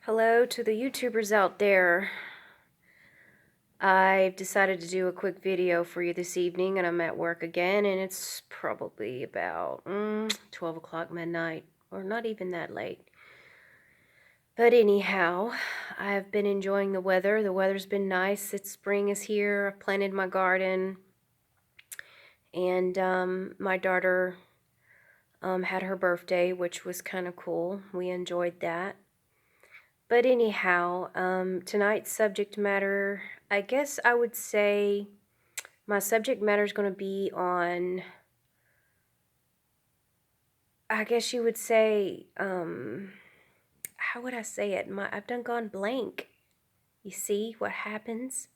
Hello to the YouTubers out there. I've decided to do a quick video for you this evening, and I'm at work again, and it's probably about 12 o'clock midnight, or not even that late. But anyhow, I've been enjoying the weather. The weather's been nice. Spring is here. I've planted my garden, and my daughter had her birthday, which was kind of cool. We enjoyed that. But anyhow, tonight's subject matter, I guess I would say my subject matter is going to be on, I guess you would say, how would I say it? I've done gone blank. You see what happens?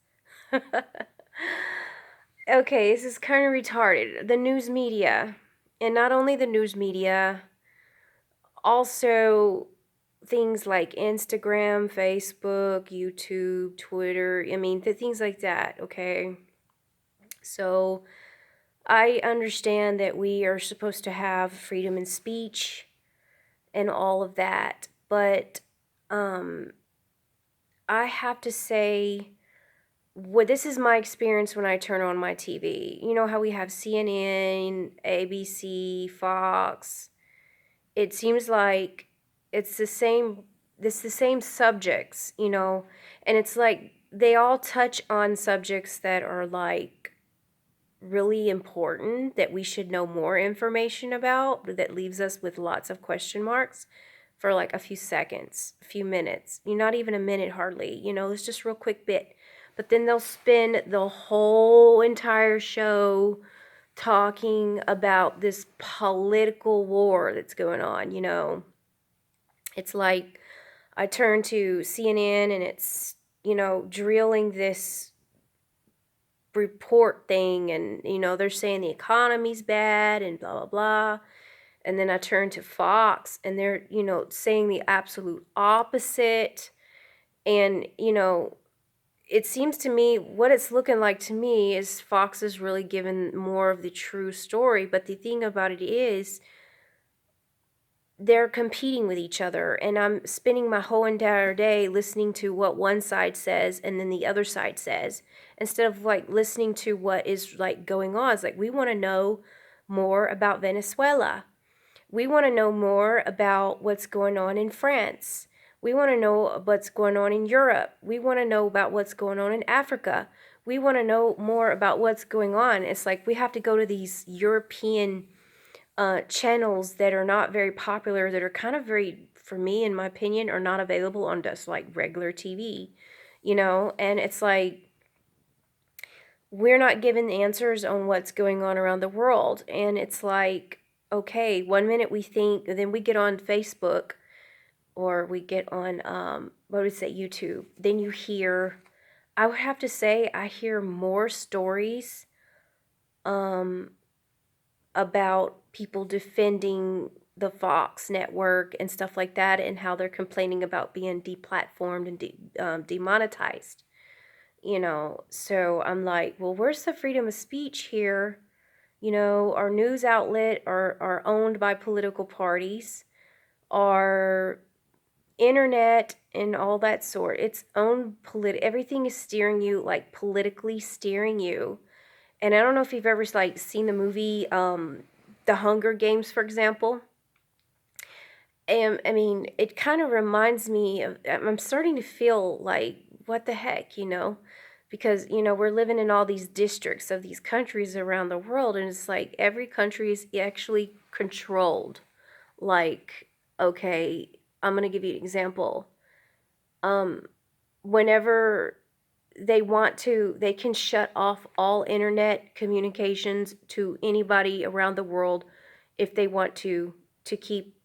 Okay, this is kind of retarded. The news media, and not only the news media, also things like Instagram, Facebook, YouTube, Twitter, I mean, things like that, okay? So I understand that we are supposed to have freedom in speech and all of that, but I have to say, this is my experience when I turn on my TV. You know how we have CNN, ABC, Fox. It seems like it's the same subjects, and it's like they all touch on subjects that are like really important that we should know more information about, that leaves us with lots of question marks for like a few seconds, a few minutes, not even a minute hardly, it's just a real quick bit. But then they'll spend the whole entire show talking about this political war that's going on. It's like I turn to CNN and it's, drilling this report thing, and they're saying the economy's bad and blah blah blah. And then I turn to Fox and they're saying the absolute opposite. And it seems to me, what it's looking like to me is Fox is really giving more of the true story. But the thing about it is, they're competing with each other, and I'm spending my whole entire day listening to what one side says and then the other side says, instead of like listening to what is like going on. It's like, we want to know more about Venezuela. We want to know more about what's going on in France. We want to know what's going on in Europe. We want to know about what's going on in Africa. We want to know more about what's going on. It's like we have to go to these European channels that are not very popular, that are kind of very, for me, in my opinion, are not available on just like regular TV, and it's like we're not given answers on what's going on around the world. And it's like, okay, one minute we think, then we get on Facebook or we get on, what would say, YouTube. Then you hear, I would have to say, I hear more stories about people defending the Fox network and stuff like that, and how they're complaining about being deplatformed and demonetized. So I'm like, well, where's the freedom of speech here? Our news outlet are owned by political parties. Our internet and all that sort, it's owned everything is steering you, like politically steering you. And I don't know if you've ever like seen the movie The Hunger Games, for example. And I mean, it kind of reminds me of, I'm starting to feel like, what the heck, because, we're living in all these districts of these countries around the world, and it's like every country is actually controlled. Like, okay, I'm going to give you an example. Whenever they want to, they can shut off all internet communications to anybody around the world if they want to keep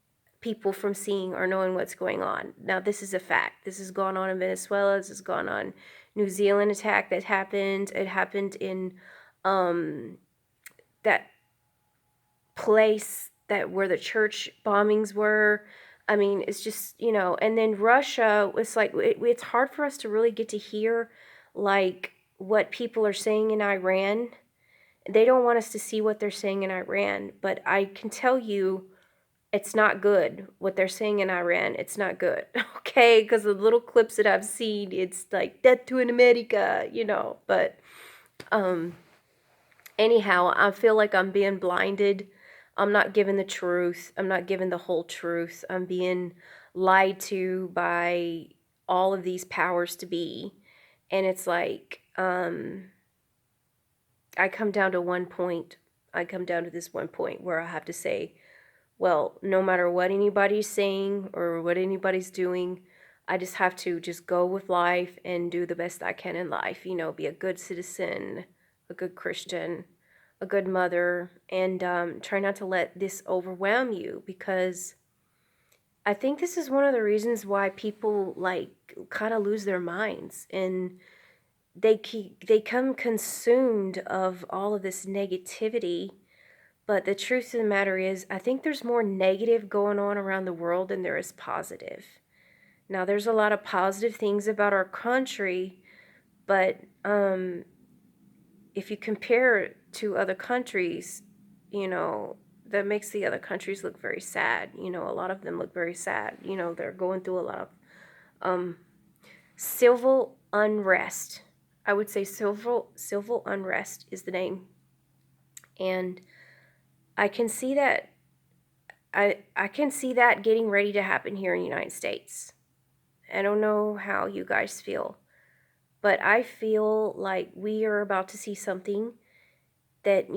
people from seeing or knowing what's going on. Now, this is a fact. This has gone on in Venezuela. This has gone on New Zealand attack that happened. It happened in that place that where the church bombings were. I mean, it's just, and then Russia, it's like, it's hard for us to really get to hear like what people are saying in Iran. They don't want us to see what they're saying in Iran, but I can tell you It's not good what they're saying in Iran. It's not good. Okay, because the little clips that I've seen, it's like death to an America, But um anyhow, I feel like I'm being blinded. I'm not given the truth. I'm not given the whole truth. I'm being lied to by all of these powers to be. And it's like, I come down to one point. I come down to this one point where I have to say, well, no matter what anybody's saying or what anybody's doing, I just have to just go with life and do the best I can in life, be a good citizen, a good Christian, a good mother, and try not to let this overwhelm you, because I think this is one of the reasons why people like kind of lose their minds, and they come consumed of all of this negativity. But the truth of the matter is, I think there's more negative going on around the world than there is positive. Now, there's a lot of positive things about our country, but if you compare it to other countries, that makes the other countries look very sad. A lot of them look very sad. They're going through a lot of um, civil unrest. I would say civil unrest is the name. And I can see that I can see that getting ready to happen here in the United States. I don't know how you guys feel, but I feel like we are about to see something that,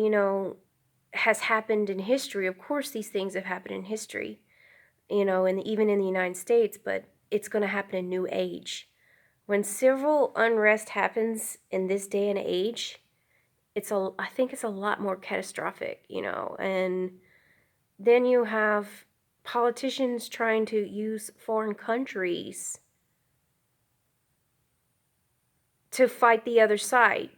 has happened in history. Of course, these things have happened in history, and even in the United States, but it's going to happen in a new age. When civil unrest happens in this day and age, I think it's a lot more catastrophic, and then you have politicians trying to use foreign countries to fight the other side.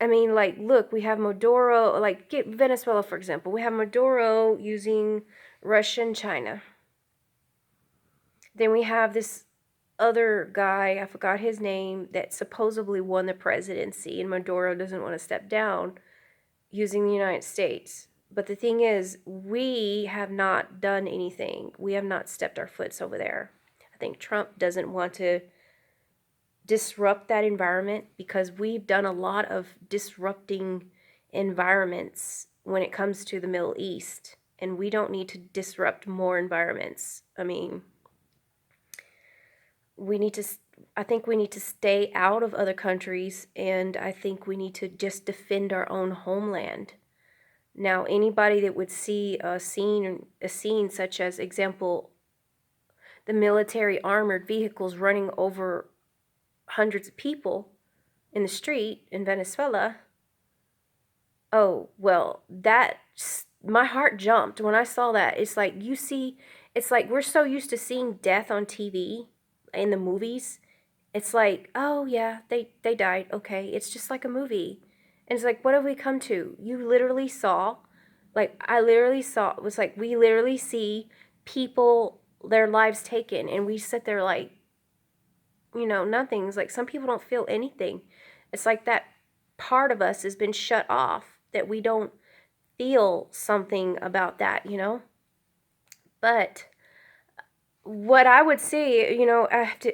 I mean, like, look, we have Maduro, like, get Venezuela, for example. We have Maduro using Russia and China. Then we have this other guy, I forgot his name, that supposedly won the presidency, and Maduro doesn't want to step down, using the United States. But the thing is, we have not done anything. We have not stepped our foots over there. I think Trump doesn't want to disrupt that environment, because we've done a lot of disrupting environments when it comes to the Middle East, and we don't need to disrupt more environments. I mean, I think we need to stay out of other countries, and I think we need to just defend our own homeland. Now, anybody that would see a scene such as, example, the military armored vehicles running over hundreds of people in the street in Venezuela, oh, well, my heart jumped when I saw that. It's like, it's like we're so used to seeing death on TV in the movies. It's like, oh yeah, they died. Okay, it's just like a movie. And it's like, what have we come to? You literally saw, like, I literally saw, it was like, we literally see people, their lives taken, and we sit there like, nothing. It's like, some people don't feel anything. It's like that part of us has been shut off, that we don't feel something about that. But what I would say,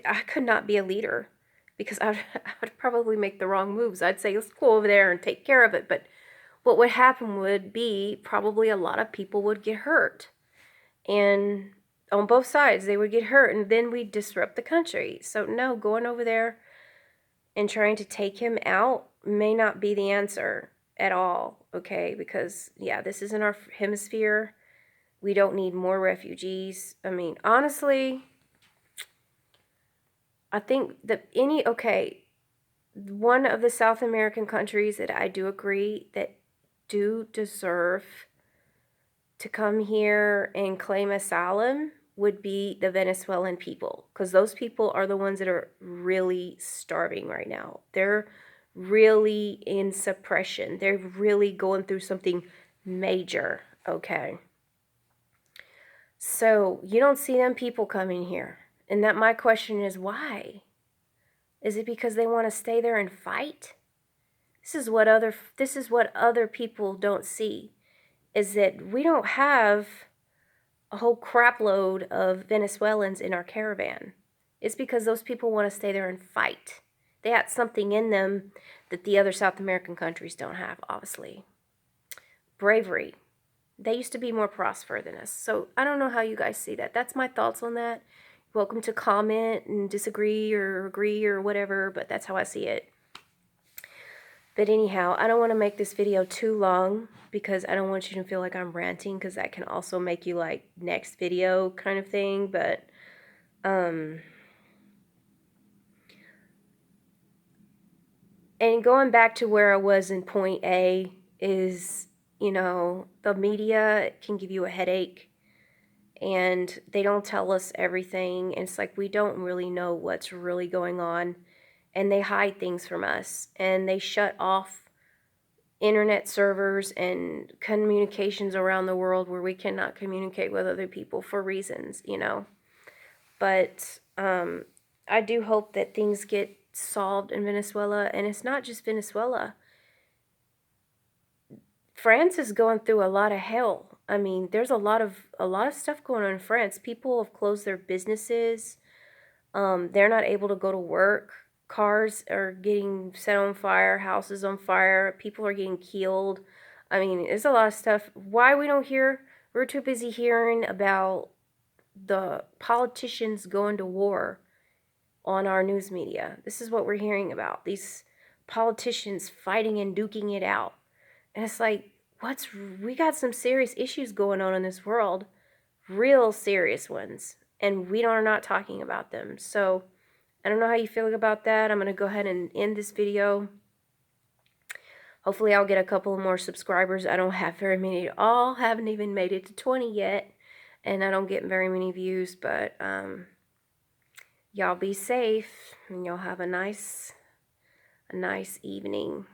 I could not be a leader, because I would probably make the wrong moves. I'd say, let's go over there and take care of it. But what would happen would be, probably a lot of people would get hurt. And on both sides, they would get hurt, and then we'd disrupt the country. So no, going over there and trying to take him out may not be the answer at all, okay? Because, yeah, this isn't our hemisphere. We don't need more refugees. I mean, honestly, I think that one of the South American countries that I do agree that do deserve to come here and claim asylum would be the Venezuelan people, because those people are the ones that are really starving right now. They're really in suppression. They're really going through something major, okay? So you don't see them people coming here. And that my question is, why? Is it because they want to stay there and fight? This is what other people don't see. is that we don't have a whole crap load of Venezuelans in our caravan. It's because those people want to stay there and fight. They had something in them that the other South American countries don't have, obviously. Bravery. They used to be more prosperous than us. So I don't know how you guys see that. That's my thoughts on that. Welcome to comment and disagree or agree or whatever, but that's how I see it. But anyhow, I don't want to make this video too long because I don't want you to feel like I'm ranting, because that can also make you like next video kind of thing. But and going back to where I was in point A is, you know, the media can give you a headache and they don't tell us everything. And it's like we don't really know what's really going on, and they hide things from us, and they shut off internet servers and communications around the world where we cannot communicate with other people for reasons, you know. But I do hope that things get solved in Venezuela, and it's not just Venezuela. France is going through a lot of hell. I mean, there's a lot of stuff going on in France. People have closed their businesses. They're not able to go to work. Cars are getting set on fire, houses on fire, people are getting killed. I mean, there's a lot of stuff. Why we don't hear? We're too busy hearing about the politicians going to war on our news media. This is what we're hearing about. These politicians fighting and duking it out. And it's like, we got some serious issues going on in this world, real serious ones, and we are not talking about them. So I don't know how you feel about that. I'm going to go ahead and end this video. Hopefully I'll get a couple more subscribers. I don't have very many at all. Haven't even made it to 20 yet. And I don't get very many views. But y'all be safe. And y'all have a nice evening.